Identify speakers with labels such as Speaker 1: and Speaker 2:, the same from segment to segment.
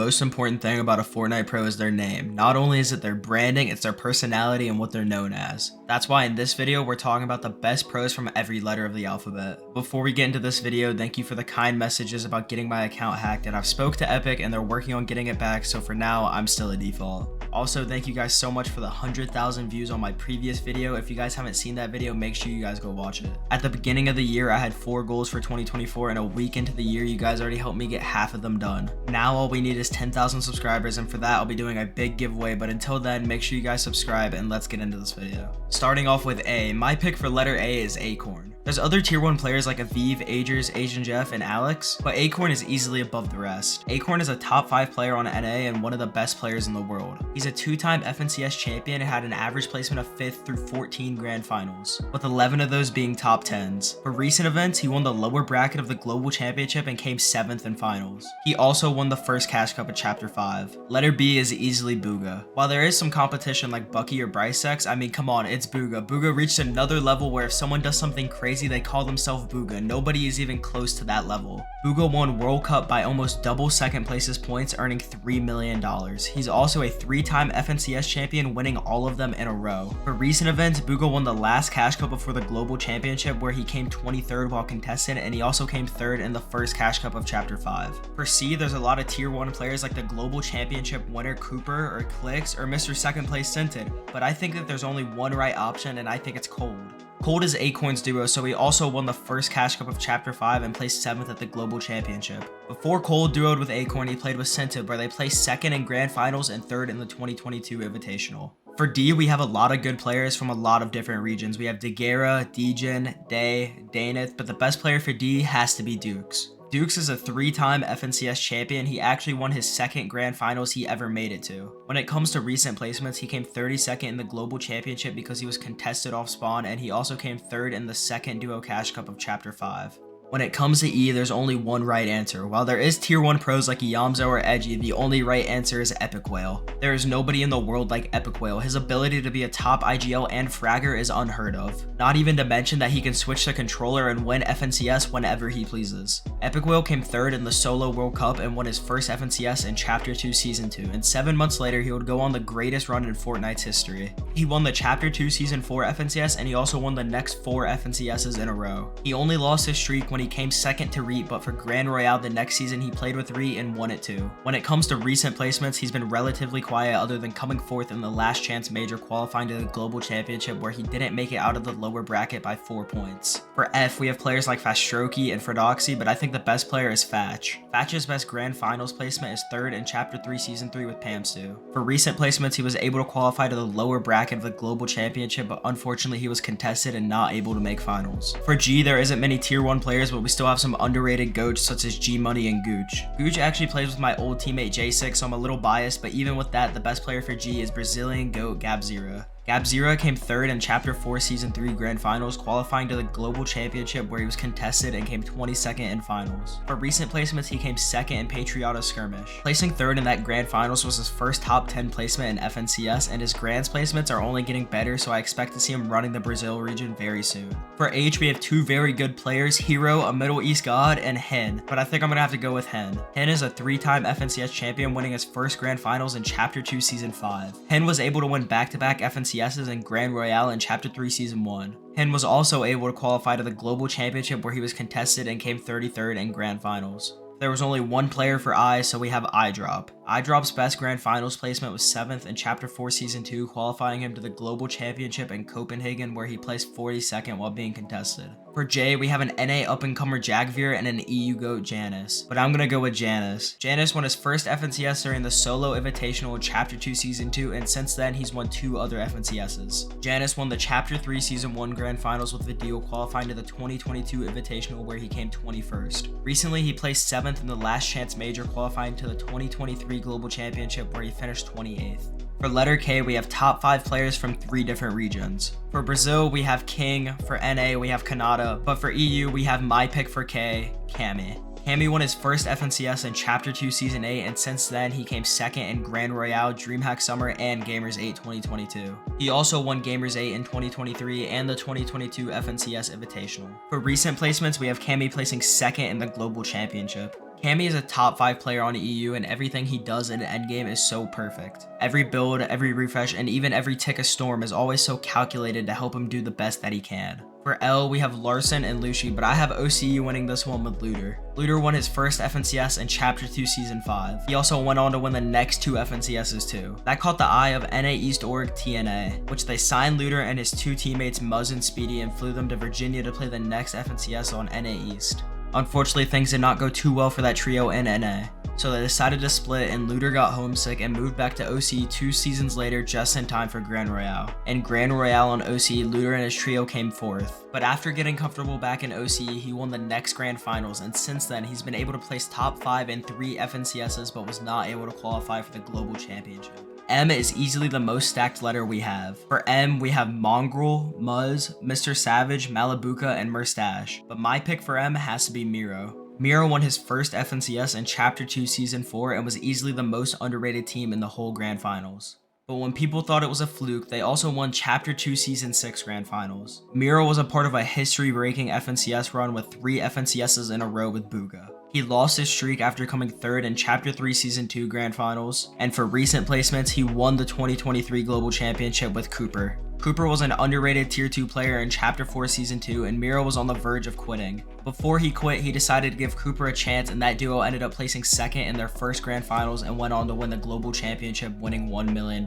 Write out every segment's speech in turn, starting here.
Speaker 1: most important thing about a Fortnite pro is their name. Not only is it their branding, it's their personality and what they're known as. That's why in this video, we're talking about the best pros from every letter of the alphabet. Before we get into this video, thank you for the kind messages about getting my account hacked, and I've spoke to Epic and they're working on getting it back, so for now, I'm still a default. Also, thank you guys so much for the 100,000 views on my previous video. If you guys haven't seen that video, make sure you guys go watch it. At the beginning of the year, I had 4 goals for 2024, and a week into the year, you guys already helped me get half of them done. Now all we need is 10,000 subscribers, and for that, I'll be doing a big giveaway, but until then, make sure you guys subscribe, and let's get into this video. Starting off with A, my pick for letter A is Acorn. There's other tier 1 players like Aviv, Agers, Asian Jeff, and Alex, but Acorn is easily above the rest. Acorn is a top 5 player on NA and one of the best players in the world. He's a 2-time FNCS champion and had an average placement of 5th through 14 grand finals, with 11 of those being top 10s. For recent events, he won the lower bracket of the global championship and came 7th in finals. He also won the first cash cup at chapter 5. Letter B is easily Booga. While there is some competition like Bucky or Brycex, I mean come on, it's Booga. Booga reached another level where if someone does something crazy, they call themselves Booga. Nobody is even close to that level. Booga won World Cup by almost double second place's points, earning $3 million. He's also a 3-time FNCS champion, winning all of them in a row. For recent events, Booga won the last cash cup before the global championship, where he came 23rd while contested, and he also came 3rd in the first cash cup of chapter 5. For C, there's a lot of tier 1 players like the global championship winner Cooper or Clicks or Mr. Second Place Scented, but I think that there's only one right option, and I think it's Cold. Cold is Acorn's duo, so he also won the first cash cup of chapter 5 and placed 7th at the global championship. Before Cold duoed with Acorn, he played with Scented, where they placed 2nd in grand finals and 3rd in the 2022 Invitational. For D, we have a lot of good players from a lot of different regions. We have Daguerre, Degen, Day, Daneth, but the best player for D has to be Dukes. Dukes is a 3-time FNCS champion. He actually won his 2nd grand finals he ever made it to. When it comes to recent placements, he came 32nd in the global championship because he was contested off spawn, and he also came 3rd in the 2nd duo cash cup of chapter 5. When it comes to E, there's only one right answer. While there is tier 1 pros like Yamzo or Edgy, the only right answer is Epic Whale. There is nobody in the world like Epic Whale. His ability to be a top IGL and fragger is unheard of. Not even to mention that he can switch the controller and win FNCS whenever he pleases. Epic Whale came 3rd in the solo World Cup and won his first FNCS in chapter 2 season 2, and 7 months later he would go on the greatest run in Fortnite's history. He won the chapter 2 season 4 FNCS, and he also won the next 4 FNCSs in a row. He only lost his streak when he came 2nd to Reet, but for Grand Royale the next season he played with Reet and won it too. When it comes to recent placements, he's been relatively quiet other than coming 4th in the last chance major, qualifying to the global championship, where he didn't make it out of the lower bracket by 4 points. For F, we have players like Fastroki and Fredoxy, but I think the best player is Fatch. Fatch's best grand finals placement is 3rd in chapter 3 season 3 with Pamstu. For recent placements, he was able to qualify to the lower bracket of the global championship, but unfortunately he was contested and not able to make finals. For G, there isn't many tier 1 players, but we still have some underrated goats such as G Money and Gooch. Gooch actually plays with my old teammate J6, so I'm a little biased, but even with that, the best player for G is Brazilian goat Gabzera. Gabzera came 3rd in chapter 4 season 3 grand finals, qualifying to the global championship, where he was contested and came 22nd in finals. For recent placements, he came 2nd in Patriota Skirmish. Placing 3rd in that grand finals was his first top 10 placement in FNCS, and his grands placements are only getting better, so I expect to see him running the Brazil region very soon. For H, we have 2 very good players, Hero, a Middle East god, and Hen, but I think I'm gonna have to go with Hen. Hen is a 3-time FNCS champion, winning his first grand finals in chapter 2 season 5. Hen was able to win back-to-back FNCSs and Grand Royale in chapter 3 season 1. Hen was also able to qualify to the global championship, where he was contested and came 33rd in grand finals. There was only one player for I, so we have iDrop. iDrop's best grand finals placement was 7th in chapter 4 season 2, qualifying him to the global championship in Copenhagen, where he placed 42nd while being contested. For J, we have an NA up-and-comer Jagveer and an EU GOAT Janice, but I'm gonna go with Janice. Janice won his first FNCS during the solo invitational in chapter 2 season 2, and since then he's won 2 other FNCSs. Janice won the chapter 3 season 1 grand finals with Vidal, qualifying to the 2022 invitational, where he came 21st. Recently he placed 7th in the last chance major, qualifying to the 2023 global championship, where he finished 28th. For letter K, we have top 5 players from 3 different regions. For Brazil, we have King. For NA, we have Kanata. But for EU, we have my pick for K, Cammy. Cammy won his first FNCS in Chapter 2 Season 8, and since then, he came 2nd in Grand Royale, DreamHack Summer, and Gamers 8 2022. He also won Gamers 8 in 2023 and the 2022 FNCS Invitational. For recent placements, we have Cammy placing 2nd in the Global Championship. Cammy is a top 5 player on EU, and everything he does in endgame is so perfect. Every build, every refresh, and even every tick of storm is always so calculated to help him do the best that he can. For L, we have Larson and Lucy, but I have OCE winning this one with Looter. Looter won his first FNCS in Chapter 2 Season 5. He also went on to win the next 2 FNCSs too. That caught the eye of NA East Org TNA, which they signed Looter and his 2 teammates Muzz and Speedy and flew them to Virginia to play the next FNCS on NA East. Unfortunately, things did not go too well for that trio in NA, so they decided to split and Looter got homesick and moved back to OCE 2 seasons later just in time for Grand Royale. In Grand Royale on OCE, Looter and his trio came 4th. But after getting comfortable back in OCE, he won the next Grand Finals, and since then he's been able to place top 5 in 3 FNCSs but was not able to qualify for the Global Championship. M is easily the most stacked letter we have. For M, we have Mongrel, Muzz, Mr. Savage, Malibuka, and Murstache, but my pick for M has to be Miro. Miro won his first FNCS in Chapter 2 Season 4 and was easily the most underrated team in the whole Grand Finals. But when people thought it was a fluke, they also won Chapter 2 Season 6 Grand Finals. Miro was a part of a history-breaking FNCS run with 3 FNCSs in a row with Bugha. He lost his streak after coming 3rd in Chapter 3 Season 2 Grand Finals, and for recent placements, he won the 2023 Global Championship with Cooper. Cooper was an underrated Tier 2 player in Chapter 4 Season 2, and Miro was on the verge of quitting. Before he quit, he decided to give Cooper a chance, and that duo ended up placing 2nd in their first Grand Finals and went on to win the Global Championship, winning $1 million.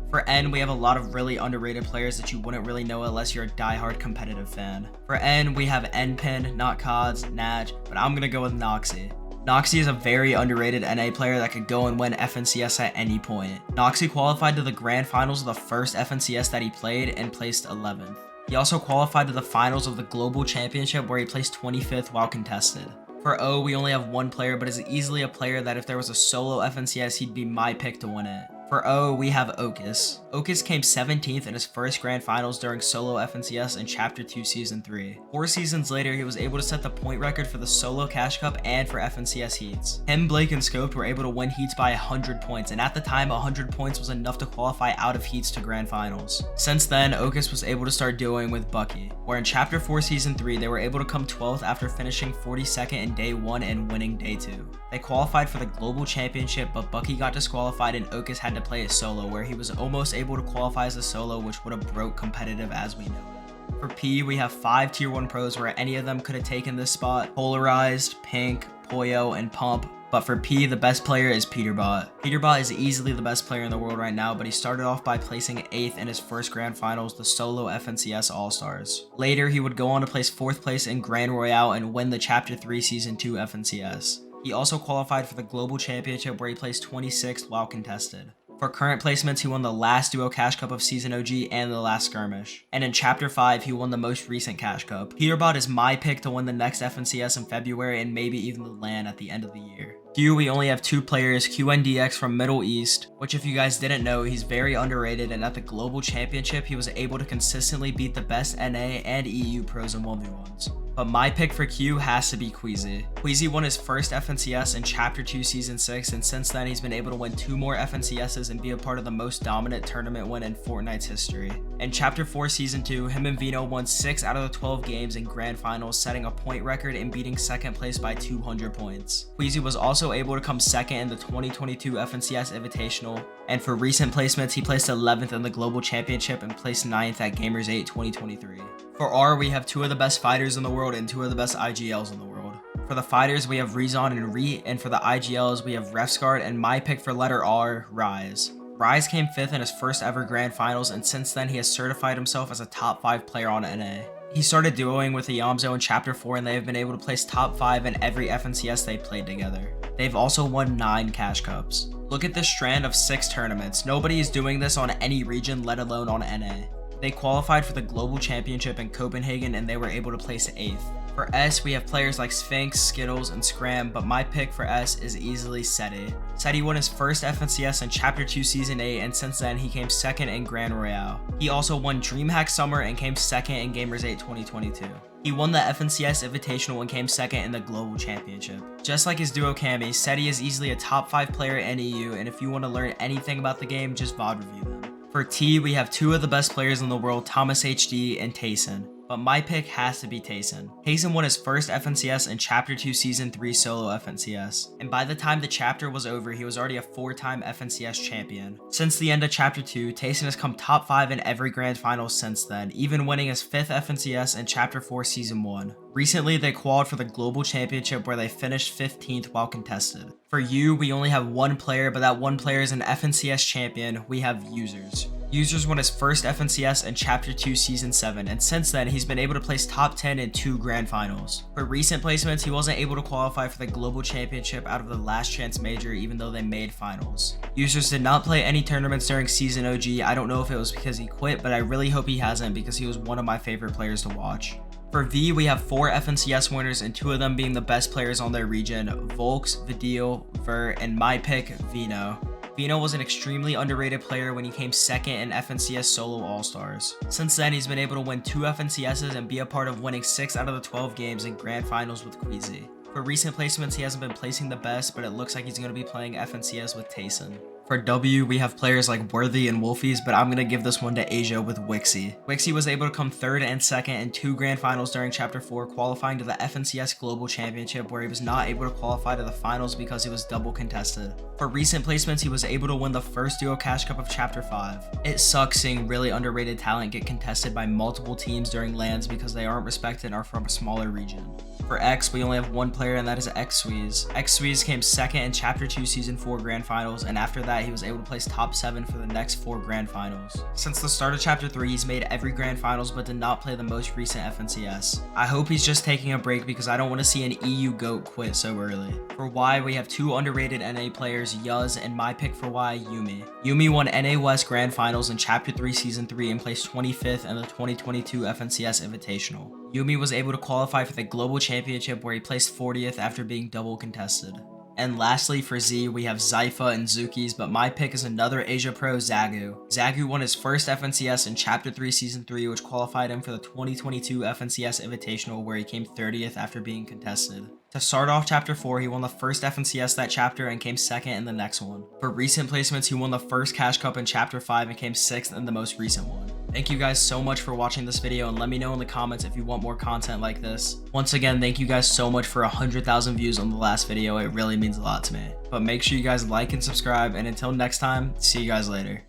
Speaker 1: For N, we have a lot of really underrated players that you wouldn't really know unless you're a diehard competitive fan. For N, we have Npin, notcods, Naj, but I'm gonna go with Noxy. Noxy is a very underrated NA player that could go and win FNCS at any point. Noxy qualified to the Grand Finals of the first FNCS that he played and placed 11th. He also qualified to the finals of the Global Championship where he placed 25th while contested. For O, we only have one player, but is easily a player that if there was a solo FNCS, he'd be my pick to win it. For O, we have Okus. Okus came 17th in his first Grand Finals during solo FNCS in Chapter 2 Season 3. 4 seasons later, he was able to set the point record for the solo Cash Cup and for FNCS heats. Him, Blake, and Scoped were able to win heats by 100 points, and at the time, 100 points was enough to qualify out of heats to Grand Finals. Since then, Okus was able to start duoing with Bucky, where in Chapter 4 Season 3, they were able to come 12th after finishing 42nd in Day 1 and winning Day 2. They qualified for the Global Championship, but Bucky got disqualified and Okus had to play it solo, where he was almost able to qualify as a solo, which would have broke competitive as we know it. For P, we have 5 Tier 1 pros where any of them could have taken this spot: Polarized, Pink, Poyo, and Pump. But for P, the best player is Peterbot. Peterbot is easily the best player in the world right now, but he started off by placing 8th in his first Grand Finals, the solo FNCS All-Stars. Later, he would go on to place 4th place in Grand Royale and win the Chapter 3 Season 2 FNCS. He also qualified for the Global Championship where he placed 26th while contested. For current placements, he won the last Duo Cash Cup of Season OG and the last Skirmish. And in Chapter 5, he won the most recent Cash Cup. Peterbot is my pick to win the next FNCS in February and maybe even the LAN at the end of the year. Q, we only have 2 players, QNDX from Middle East, which if you guys didn't know, he's very underrated, and at the Global Championship, he was able to consistently beat the best NA and EU pros in 1v1s. But my pick for Q has to be Queasy. Queasy won his first FNCS in Chapter 2 Season 6, and since then he's been able to win 2 more FNCSs and be a part of the most dominant tournament win in Fortnite's history. In Chapter 4 Season 2, him and Vino won 6 out of the 12 games in Grand Finals, setting a point record and beating 2nd place by 200 points. Queasy was also able to come 2nd in the 2022 FNCS Invitational, and for recent placements, he placed 11th in the Global Championship and placed 9th at Gamers 8 2023. For R, we have 2 of the best fighters in the world and 2 of the best IGLs in the world. For the fighters, we have Rezon and Reet, and for the IGLs, we have Refsguard, and my pick for letter R, Rise. Rise came 5th in his first ever Grand Finals, and since then he has certified himself as a top 5 player on NA. He started duoing with Iyamzo in Chapter 4, and they have been able to place top 5 in every FNCS they played together. They've also won 9 Cash Cups. Look at this strand of 6 tournaments. Nobody is doing this on any region, let alone on NA. They qualified for the Global Championship in Copenhagen and they were able to place 8th. For S, we have players like Sphinx, Skittles, and Scram, but my pick for S is easily Seti. Seti won his first FNCS in Chapter 2 Season 8, and since then he came 2nd in Grand Royale. He also won DreamHack Summer and came 2nd in Gamers 8 2022. He won the FNCS Invitational and came 2nd in the Global Championship. Just like his duo Cammy, Seti is easily a top 5 player in EU, and if you want to learn anything about the game, just VOD review them. For T, we have 2 of the best players in the world, Thomas HD and Tayson. but my pick has to be Tayson. Tayson won his first FNCS in Chapter 2 Season 3 solo FNCS, and by the time the chapter was over, he was already a 4-time FNCS champion. Since the end of Chapter 2, Tayson has come top 5 in every grand final since then, even winning his 5th FNCS in Chapter 4 Season 1. Recently, they qualified for the Global Championship where they finished 15th while contested. For you, we only have one player, but that one player is an FNCS champion. We have Users. Users won his first FNCS in Chapter 2 Season 7, and since then, he's been able to place top 10 in 2 grand finals. For recent placements, he wasn't able to qualify for the Global Championship out of the Last Chance Major even though they made finals. Users did not play any tournaments during Season OG. I don't know if it was because he quit, but I really hope he hasn't because he was one of my favorite players to watch. For V, we have 4 FNCS winners and 2 of them being the best players on their region, Volks, Vidil, Vert, and my pick, Vino. Vino was an extremely underrated player when he came second in FNCS Solo All-Stars. Since then, he's been able to win 2 FNCSs and be a part of winning 6 out of the 12 games in grand finals with Queasy. For recent placements, he hasn't been placing the best, but it looks like he's going to be playing FNCS with Tayson. For W, we have players like Worthy and Wolfies, but I'm going to give this one to Asia with Wixie. Wixie was able to come 3rd and 2nd in 2 grand finals during Chapter 4, qualifying to the FNCS Global Championship, where he was not able to qualify to the finals because he was double contested. For recent placements, he was able to win the first Duo Cash Cup of Chapter 5. It sucks seeing really underrated talent get contested by multiple teams during LANs because they aren't respected and are from a smaller region. For X, we only have one player, and that is X-Sweeze. X-Sweeze came 2nd in Chapter 2 Season 4 grand finals, and after that, he was able to place top 7 for the next 4 grand finals. Since the start of Chapter 3, he's made every grand finals but did not play the most recent FNCS. I hope he's just taking a break because I don't want to see an EU GOAT quit so early. For Y, we have 2 underrated NA players, Yuz, and my pick for Y, Yumi. Yumi won NA West grand finals in Chapter 3 Season 3 and placed 25th in the 2022 FNCS Invitational. Yumi was able to qualify for the Global Championship where he placed 40th after being double contested. And lastly for Z, we have Zypha and Zukis, but my pick is another Asia Pro, Zagu. Zagu won his first FNCS in Chapter 3 Season 3, which qualified him for the 2022 FNCS Invitational where he came 30th after being contested. To start off Chapter 4, he won the first FNCS that chapter and came 2nd in the next one. For recent placements, he won the first Cash Cup in Chapter 5 and came 6th in the most recent one. Thank you guys so much for watching this video, and let me know in the comments if you want more content like this. Once again, thank you guys so much for 100,000 views on the last video. It really means a lot to me. But make sure you guys like and subscribe, and until next time, see you guys later.